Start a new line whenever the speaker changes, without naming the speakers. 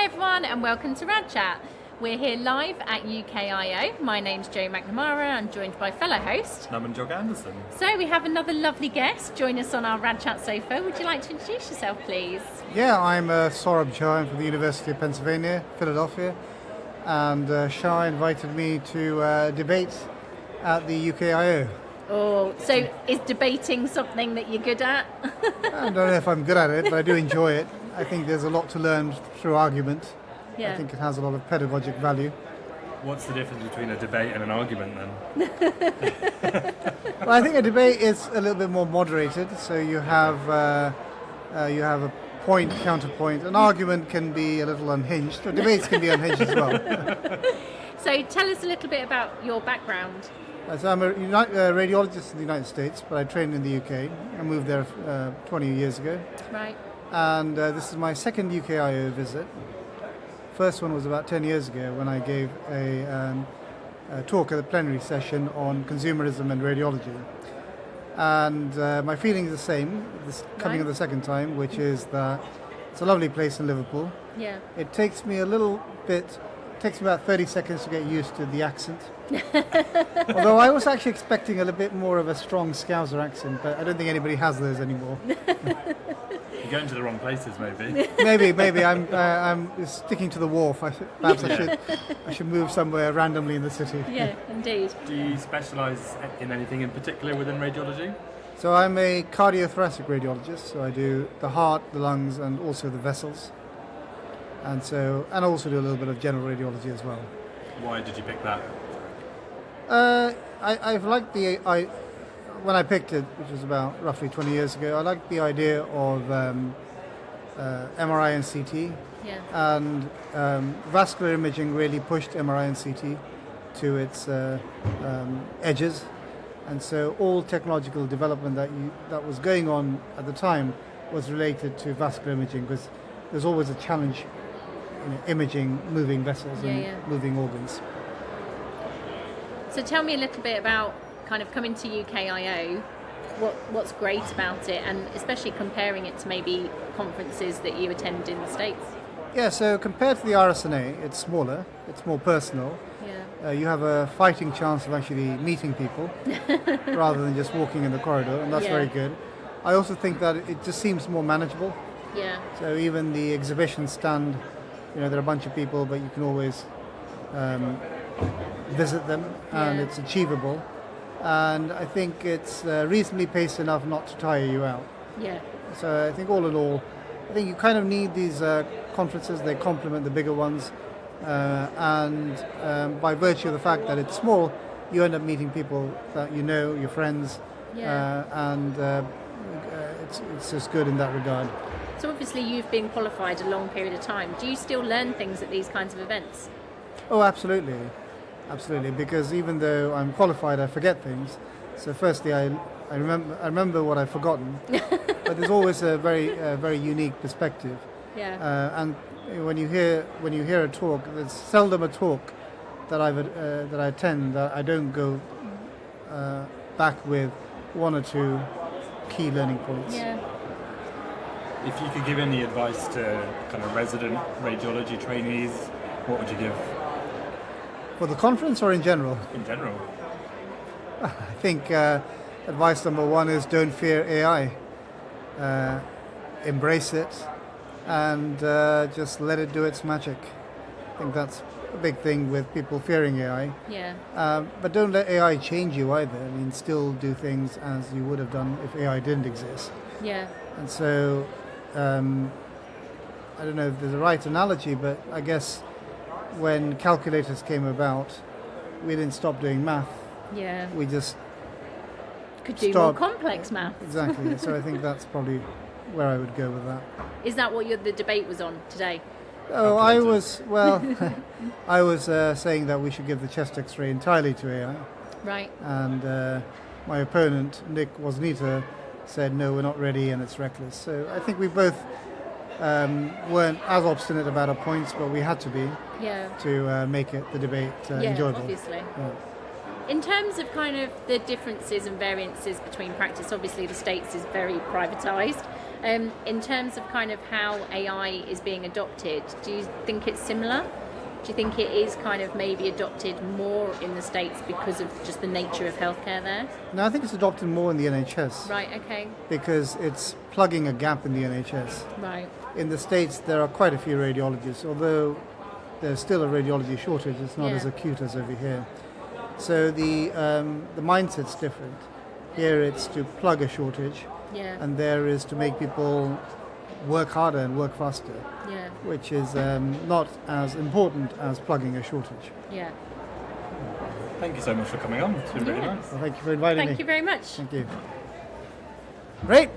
everyone and welcome to Rad Chat. We're here live at UKIO. My name's Jo McNamara. I'm joined by fellow host
I'm Jog Anderson.
So we have another lovely guest join us on our Rad Chat sofa. Would you like to introduce yourself, please?
Yeah, I'm Saurabh Jha. I'm from the University of Pennsylvania, Philadelphia, and Shah invited me to debate at the UKIO.
Oh, so is debating something that you're good at?
I don't know if I'm good at it, but I do enjoy it. I think there's a lot to learn through argument.
Yeah.
I think it has a lot of pedagogic value.
What's the difference between a debate and an argument then?
Well, I think a debate is a little bit more moderated, so you have a point, counterpoint. An argument can be a little unhinged, or debates can be unhinged as well.
So tell us a little bit about your background.
So I'm a radiologist in the United States, but I trained in the UK. I moved there 20 years ago.
Right.
And this is my second UKIO visit. First one was about 10 years ago when I gave a talk at the plenary session on consumerism and radiology. And my feeling is the same, coming at the second time, which is that it's a lovely place in Liverpool.
Yeah.
It takes me about 30 seconds to get used to the accent. Although I was actually expecting a little bit more of a strong Scouser accent, but I don't think anybody has those anymore.
You're going to the wrong places, maybe.
Maybe I'm sticking to the wharf. Perhaps I should move somewhere randomly in the city.
Yeah, indeed.
Do you specialise in anything in particular within radiology?
So I'm a cardio-thoracic radiologist. So I do the heart, the lungs, and also the vessels. And also do a little bit of general radiology as well.
Why did you pick that?
I've liked when I picked it, which was about roughly 20 years ago, I liked the idea of MRI and CT.
Yeah.
And vascular imaging really pushed MRI and CT to its edges. And so all technological development that was going on at the time was related to vascular imaging, because there's always a challenge imaging moving vessels and moving organs.
So tell me a little bit about kind of coming to UKIO, what's great about it, and especially comparing it to maybe conferences that you attend in the States.
Yeah, so compared to the RSNA, it's smaller, it's more personal.
Yeah.
You have a fighting chance of actually meeting people rather than just walking in the corridor, and that's very good. I also think that it just seems more manageable.
Yeah.
So even the exhibition stand, there are a bunch of people, but you can always visit them, and it's achievable. And I think it's reasonably paced enough not to tire you out.
Yeah.
So I think all in all, I think you kind of need these conferences. They complement the bigger ones. And by virtue of the fact that it's small, you end up meeting people that you know, your friends.
Yeah.
And it's just good in that regard.
So obviously you've been qualified a long period of time. Do you still learn things at these kinds of events?
Oh, absolutely. Absolutely, because even though I'm qualified, I forget things. So firstly, I remember what I've forgotten, but there's always a very unique perspective.
Yeah.
And when you hear a talk, there's seldom a talk that I attend that I don't go back with one or two key learning points.
Yeah.
If you could give any advice to kind of resident radiology trainees, what would you give?
For the conference or in general?
In general.
I think advice number one is don't fear AI. Embrace it and just let it do its magic. I think that's a big thing with people fearing AI.
Yeah.
But don't let AI change you either. I mean, still do things as you would have done if AI didn't exist.
Yeah.
And so, I don't know if there's a right analogy, but I guess when calculators came about, we didn't stop doing math.
Yeah.
We just
could do more complex math.
Exactly. So I think that's probably where I would go with that.
Is that what the debate was on today?
Oh, I was saying that we should give the chest X-ray entirely to AI.
Right.
And my opponent, Nick Wasnita, said no, we're not ready and it's reckless. So I think we both weren't as obstinate about our points, but we had to be to make the debate enjoyable.
Obviously.
Yeah.
In terms of kind of the differences and variances between practice, obviously the States is very privatised. In terms of kind of how AI is being adopted, do you think it's similar? Do you think it is kind of maybe adopted more in the States because of just the nature of healthcare there?
No, I think it's adopted more in the NHS.
Right, okay.
Because it's plugging a gap in the NHS.
Right.
In the States, there are quite a few radiologists, although there's still a radiology shortage. It's not as acute as over here. So the mindset's different. Here it's to plug a shortage, and there is to make people work harder and work faster, which is not as important as plugging a shortage.
Yeah.
Thank you so much for coming on. It's been really nice.
Well, thank you for inviting me.
Thank you very much.
Thank you. Great.